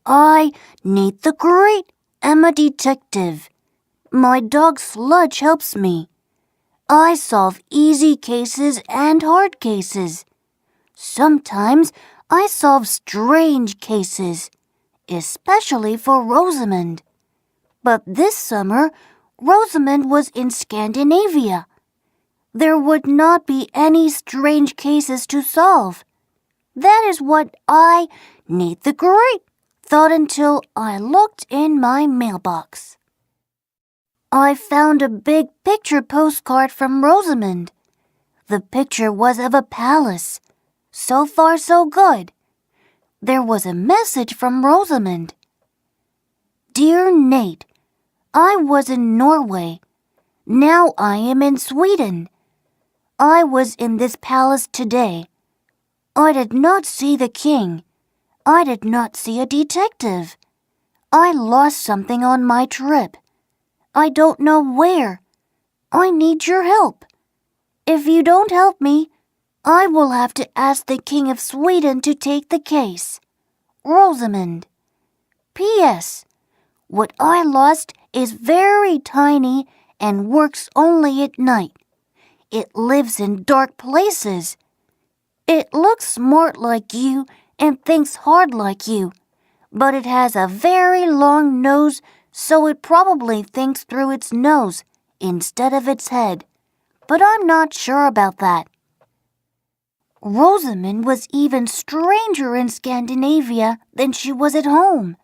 I, Nate the Great, am a detective. My dog Sludge helps me. I solve easy cases and hard cases. Sometimes I solve strange cases, especially for Rosamond. But this summer, Rosamond was in Scandinavia. There would not be any strange cases to solve. That is what I, Nate the Great, thought until I looked in my mailbox. I found a big picture postcard from Rosamond. The picture was of a palace. So far, so good. There was a message from Rosamond. Dear Nate, I was in Norway. Now I am in Sweden. I was in this palace today. I did not see the king. I did not see a detective. I lost something on my trip. I don't know where. I need your help. If you don't help me, I will have to ask the King of Sweden to take the case. Rosamond. P.S. What I lost is very tiny and works only at night. It lives in dark places. It looks smart like you and thinks hard like you, but it has a very long nose, so it probably thinks through its nose instead of its head. But I'm not sure about that. Rosamond was even stranger in Scandinavia than she was at home.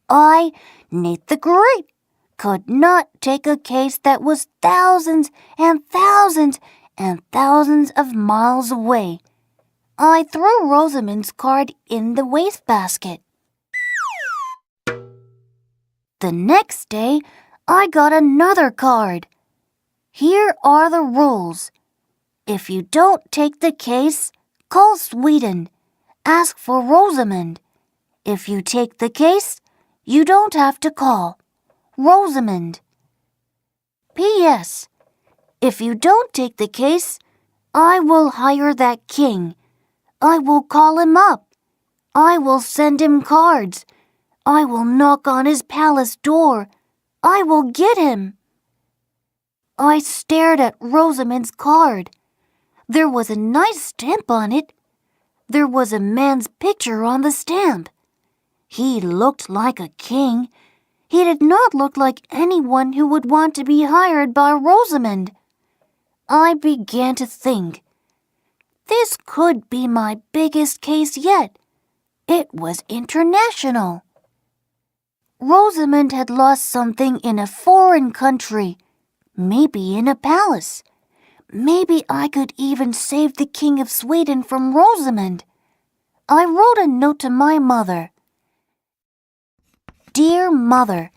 I, Nate the Great, could not take a case that was thousands and thousands and thousands of miles away. I threw Rosamond's card in the wastebasket. The next day, I got another card. Here are the rules. If you don't take the case, call Sweden. Ask for Rosamond. If you take the case, you don't have to call. Rosamond. P.S. If you don't take the case, I will hire that king. I will call him up. I will send him cards. I will knock on his palace door. I will get him. I stared at Rosamond's card. There was a nice stamp on it. There was a man's picture on the stamp. He looked like a king. He did not look like anyone who would want to be hired by Rosamond. I began to think. This could be my biggest case yet. It was international. Rosamond had lost something in a foreign country, maybe in a palace. Maybe I could even save the King of Sweden from Rosamond. I wrote a note to my mother. Dear Mother,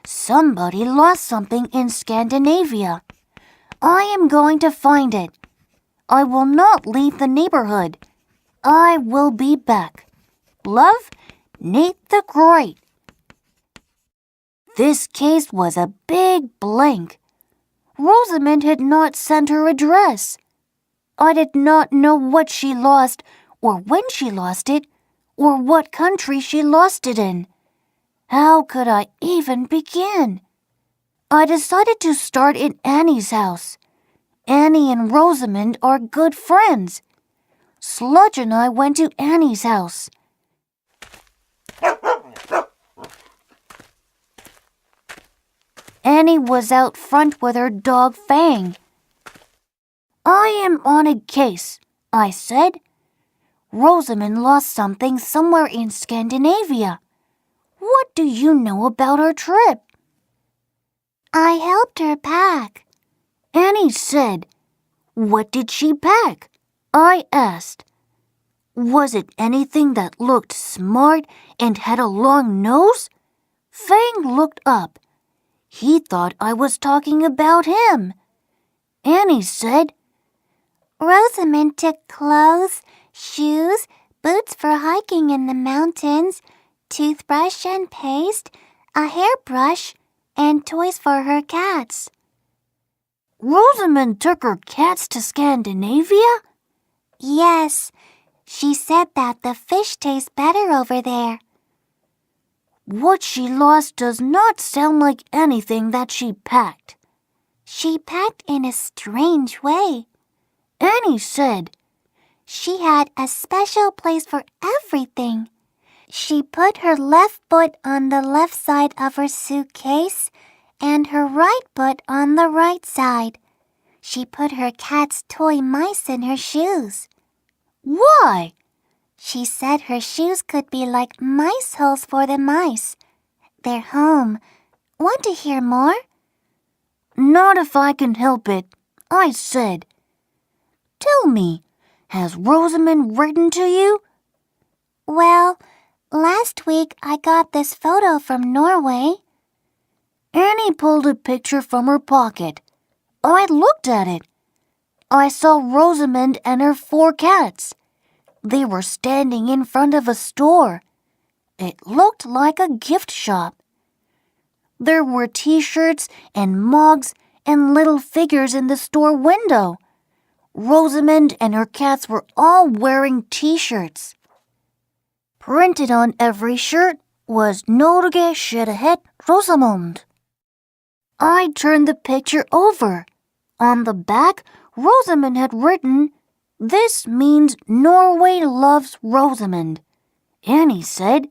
somebody lost something in Scandinavia. I am going to find it. I will not leave the neighborhood. I will be back. Love, Nate the Great. This case was a big blank. Rosamond had not sent her address. I did not know what she lost, or when she lost it, or what country she lost it in. How could I even begin? I decided to start in Annie's house. Annie and Rosamond are good friends. Sludge and I went to Annie's house. Annie was out front with her dog Fang. I am on a case, I said. Rosamond lost something somewhere in Scandinavia. What do you know about her trip? I helped her pack. Annie said. What did she pack? I asked. Was it anything that looked smart and had a long nose? Fang looked up. He thought I was talking about him. Annie said, Rosamond took clothes, shoes, boots for hiking in the mountains, toothbrush and paste, a hairbrush, and toys for her cats. Rosamond took her cats to Scandinavia? Yes, she said that the fish taste better over there. What she lost does not sound like anything that she packed. She packed in a strange way. Annie said, She had a special place for everything. She put her left foot on the left side of her suitcase and her right foot on the right side. She put her cat's toy mice in her shoes. Why? She said her shoes could be like mice holes for the mice. They're home. Want to hear more? Not if I can help it, I said. Tell me, has Rosamond written to you? Well, last week I got this photo from Norway. Annie pulled a picture from her pocket. I looked at it. I saw Rosamond and her 4 cats. They were standing in front of a store. It looked like a gift shop. There were T-shirts and mugs and little figures in the store window. Rosamond and her cats were all wearing T-shirts. Printed on every shirt was Norge skjedde Rosamond. I turned the picture over. On the back, Rosamond had written, "This means Norway loves Rosamond." Annie said,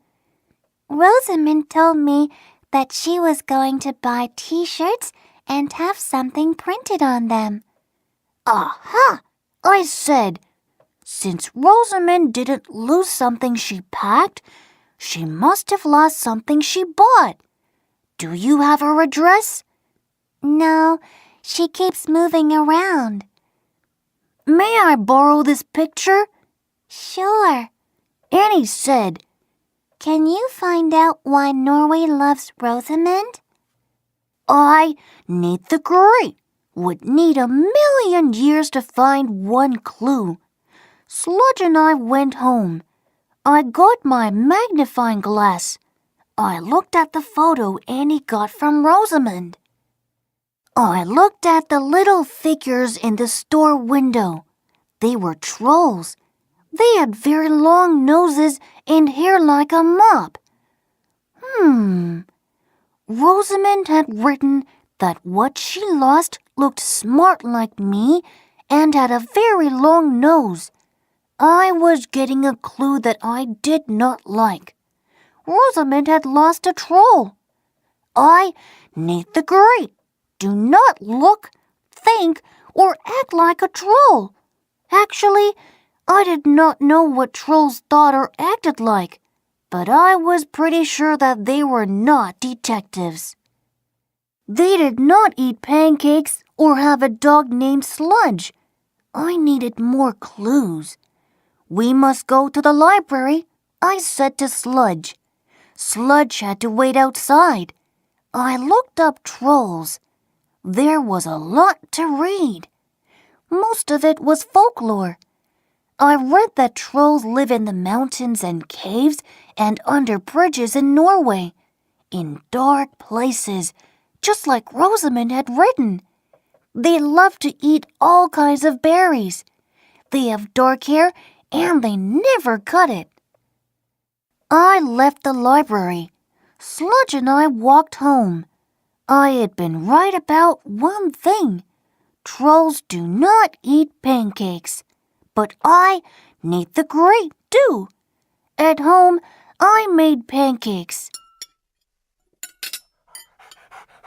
Rosamond told me that she was going to buy T-shirts and have something printed on them. Aha! I said, since Rosamond didn't lose something she packed, she must have lost something she bought. Do you have her address? No, she keeps moving around. May I borrow this picture? Sure. Annie said, Can you find out why Norway loves Rosamond? I, Nate the Great, would need 1,000,000 years to find one clue. Sludge and I went home. I got my magnifying glass. I looked at the photo Annie got from Rosamond. I looked at the little figures in the store window. They were trolls. They had very long noses and hair like a mop. Rosamond had written that what she lost looked smart like me and had a very long nose. I was getting a clue that I did not like. Rosamond had lost a troll. I, Nate the Great, do not look, think, or act like a troll. Actually, I did not know what trolls thought or acted like, but I was pretty sure that they were not detectives. They did not eat pancakes or have a dog named Sludge. I needed more clues. We must go to the library, I said to Sludge. Sludge had to wait outside. I looked up trolls. There was a lot to read. Most of it was folklore. I read that trolls live in the mountains and caves and under bridges in Norway, in dark places, just like Rosamond had written. They love to eat all kinds of berries. They have dark hair and they never cut it. I left the library. Sludge and I walked home. I had been right about one thing. Trolls do not eat pancakes. But I, Nate the Great, do. At home, I made pancakes.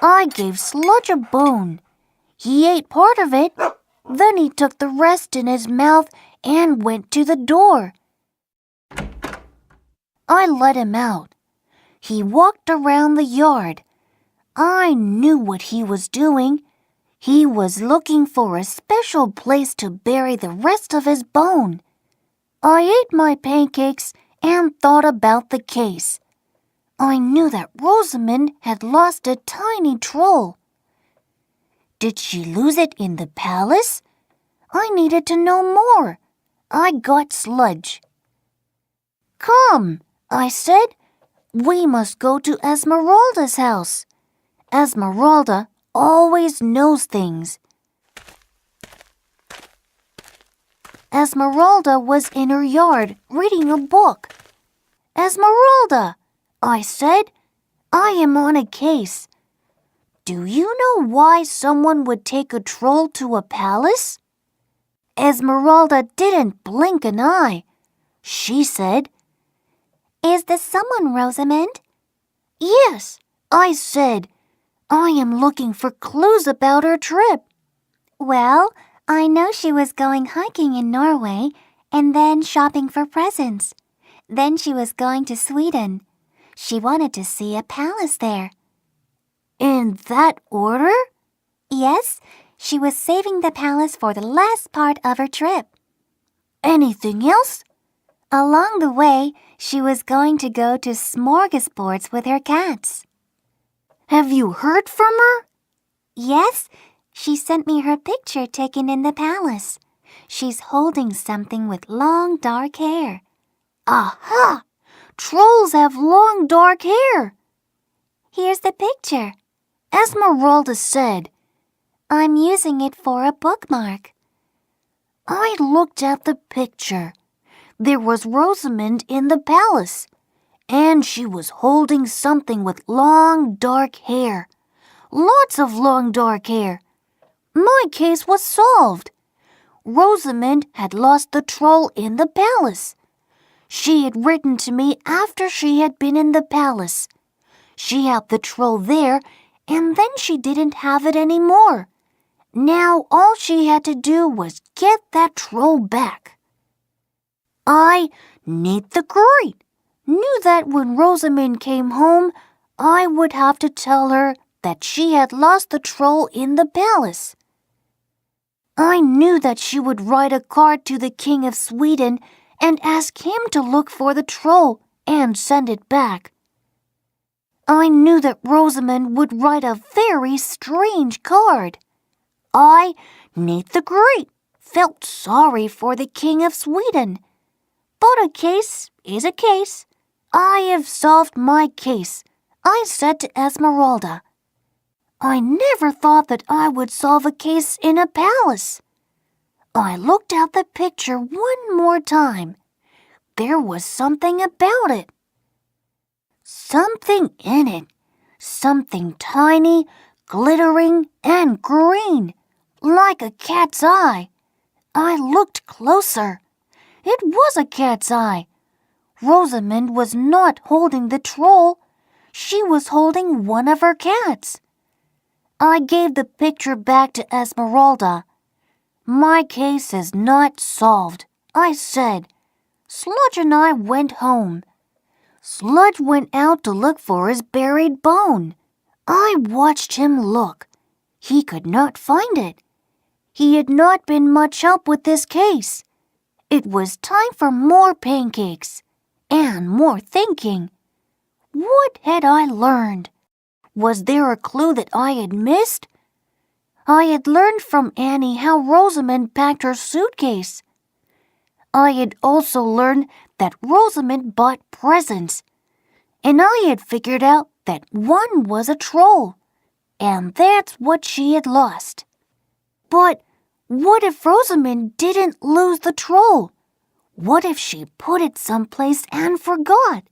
I gave Sludge a bone. He ate part of it. Then he took the rest in his mouth and went to the door. I let him out. He walked around the yard. I knew what he was doing. He was looking for a special place to bury the rest of his bone. I ate my pancakes and thought about the case. I knew that Rosamond had lost a tiny troll. Did she lose it in the palace? I needed to know more. I got Sludge. Come, I said. We must go to Esmeralda's house. Esmeralda always knows things. Esmeralda was in her yard reading a book. Esmeralda, I said, I am on a case. Do you know why someone would take a troll to a palace? Esmeralda didn't blink an eye. She said, Is this someone, Rosamond? Yes, I said. I am looking for clues about her trip. Well, I know she was going hiking in Norway and then shopping for presents. Then she was going to Sweden. She wanted to see a palace there. In that order? Yes, she was saving the palace for the last part of her trip. Anything else? Along the way, she was going to go to smorgasbords with her cats. Have you heard from her? Yes, she sent me her picture taken in the palace. She's holding something with long dark hair. Aha! Trolls have long dark hair. Here's the picture. Esmeralda said, I'm using it for a bookmark. I looked at the picture. There was Rosamond in the palace, and she was holding something with long dark hair. Lots of long dark hair. My case was solved. Rosamond had lost the troll in the palace. She had written to me after she had been in the palace. She had the troll there, and then she didn't have it anymore. Now all she had to do was get that troll back. I, Nate the Great, knew that when Rosamond came home, I would have to tell her that she had lost the troll in the palace. I knew that she would write a card to the King of Sweden and ask him to look for the troll and send it back. I knew that Rosamond would write a very strange card. I, Nate the Great, felt sorry for the King of Sweden. But a case is a case. I have solved my case, I said to Esmeralda. I never thought that I would solve a case in a palace. I looked at the picture one more time. There was something about it. Something in it. Something tiny, glittering, and green, like a cat's eye. I looked closer. It was a cat's eye. Rosamond was not holding the troll. She was holding one of her cats. I gave the picture back to Esmeralda. My case is not solved, I said. Sludge and I went home. Sludge went out to look for his buried bone. I watched him look. He could not find it. He had not been much help with this case. It was time for more pancakes and more thinking. What had I learned? Was there a clue that I had missed? I had learned from Annie how Rosamond packed her suitcase. I had also learned that Rosamond bought presents. And I had figured out that one was a troll. And that's what she had lost. But what if Rosamond didn't lose the troll? What if she put it someplace and forgot?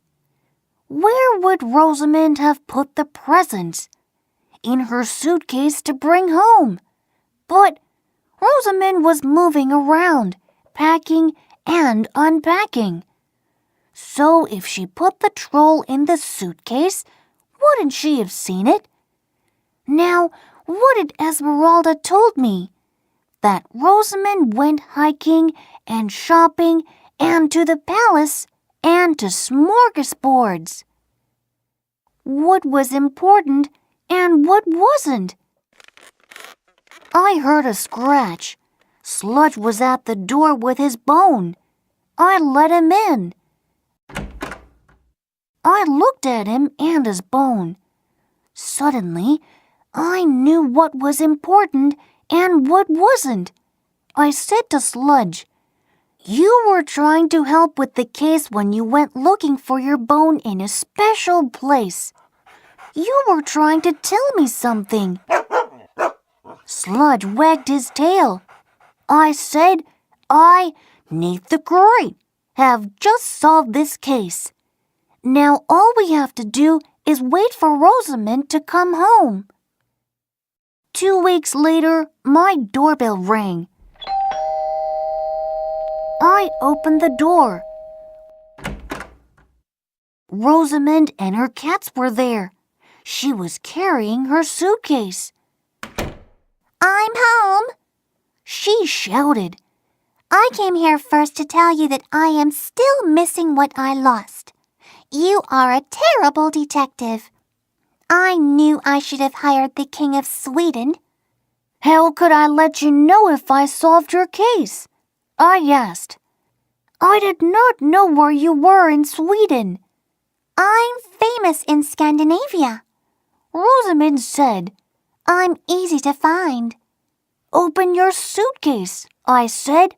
Where would Rosamond have put the presents? In her suitcase to bring home. But Rosamond was moving around, packing and unpacking. So if she put the troll in the suitcase, wouldn't she have seen it? Now, what had Esmeralda told me? That Rosamond went hiking and shopping and to the palace and to smorgasbords. What was important and what wasn't? I heard a scratch. Sludge was at the door with his bone. I let him in. I looked at him and his bone. Suddenly, I knew what was important and what wasn't. I said to Sludge, "You were trying to help with the case when you went looking for your bone in a special place. You were trying to tell me something." Sludge wagged his tail. I said, "I, Nate the Great, have just solved this case. Now all we have to do is wait for Rosamond to come home. 2 weeks later, my doorbell rang. I opened the door. Rosamond and her cats were there. She was carrying her suitcase. I'm home, she shouted. I came here first to tell you that I am still missing what I lost. You are a terrible detective. I knew I should have hired the King of Sweden. How could I let you know if I solved your case? I asked. I did not know where you were in Sweden. I'm famous in Scandinavia, Rosamond said. I'm easy to find. Open your suitcase, I said.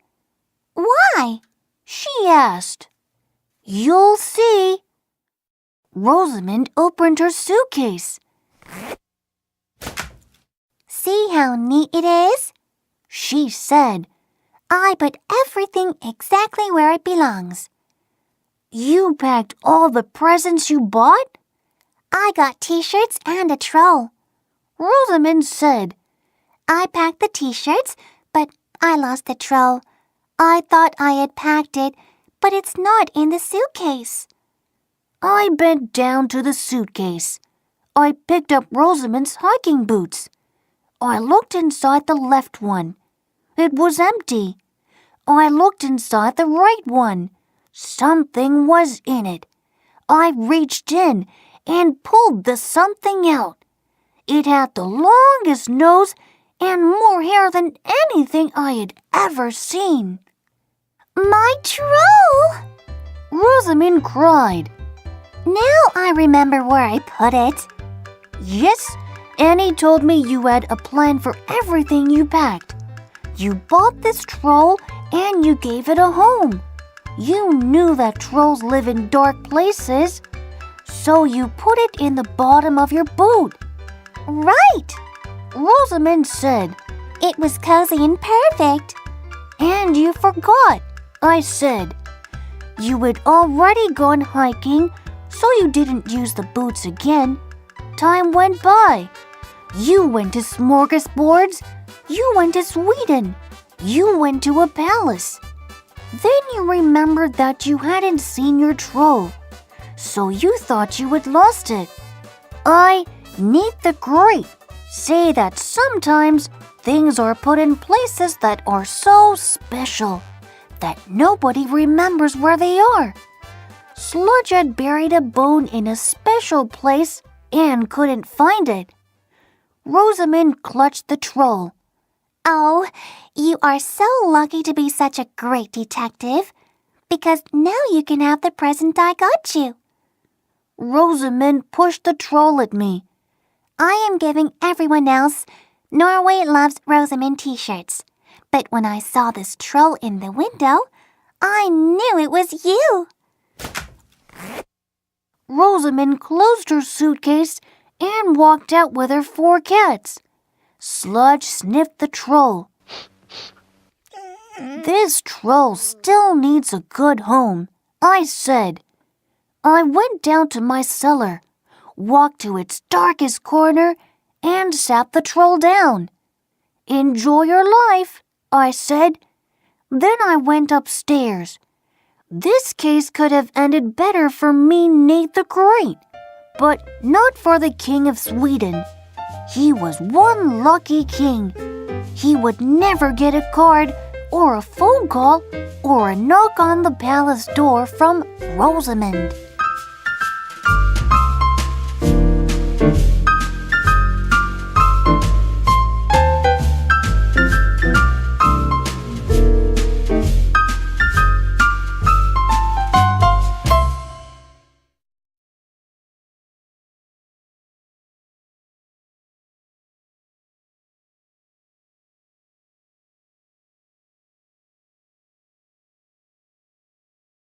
Why? She asked. You'll see. Rosamond opened her suitcase. See how neat it is? She said. I put everything exactly where it belongs. You packed all the presents you bought? I got t-shirts and a troll, Rosamond said. I packed the t-shirts, but I lost the troll. I thought I had packed it, but it's not in the suitcase. I bent down to the suitcase. I picked up Rosamond's hiking boots. I looked inside the left one. It was empty. I looked inside the right one. Something was in it. I reached in and pulled the something out. It had the longest nose and more hair than anything I had ever seen. My troll! Rosamond cried. Now I remember where I put it. Yes, Annie told me you had a plan for everything you packed. You bought this troll and you gave it a home. You knew that trolls live in dark places, so you put it in the bottom of your boot. Right, Rosamond said. It was cozy and perfect. And you forgot, I said. You had already gone hiking, so you didn't use the boots again. Time went by. You went to smorgasbords. You went to Sweden. You went to a palace. Then you remembered that you hadn't seen your troll, so you thought you had lost it. I, Nate the Great, say that sometimes things are put in places that are so special that nobody remembers where they are. Sludge had buried a bone in a special place and couldn't find it. Rosamond clutched the troll. Oh, you are so lucky to be such a great detective, because now you can have the present I got you. Rosamond pushed the troll at me. I am giving everyone else Norway Loves Rosamond t-shirts, but when I saw this troll in the window, I knew it was you. Rosamond closed her suitcase and walked out with her 4 cats. Sludge sniffed the troll. This troll still needs a good home, I said. I went down to my cellar, walked to its darkest corner, and sat the troll down. Enjoy your life, I said. Then I went upstairs. This case could have ended better for me, Nate the Great, but not for the King of Sweden. He was one lucky king. He would never get a card or a phone call or a knock on the palace door from Rosamond.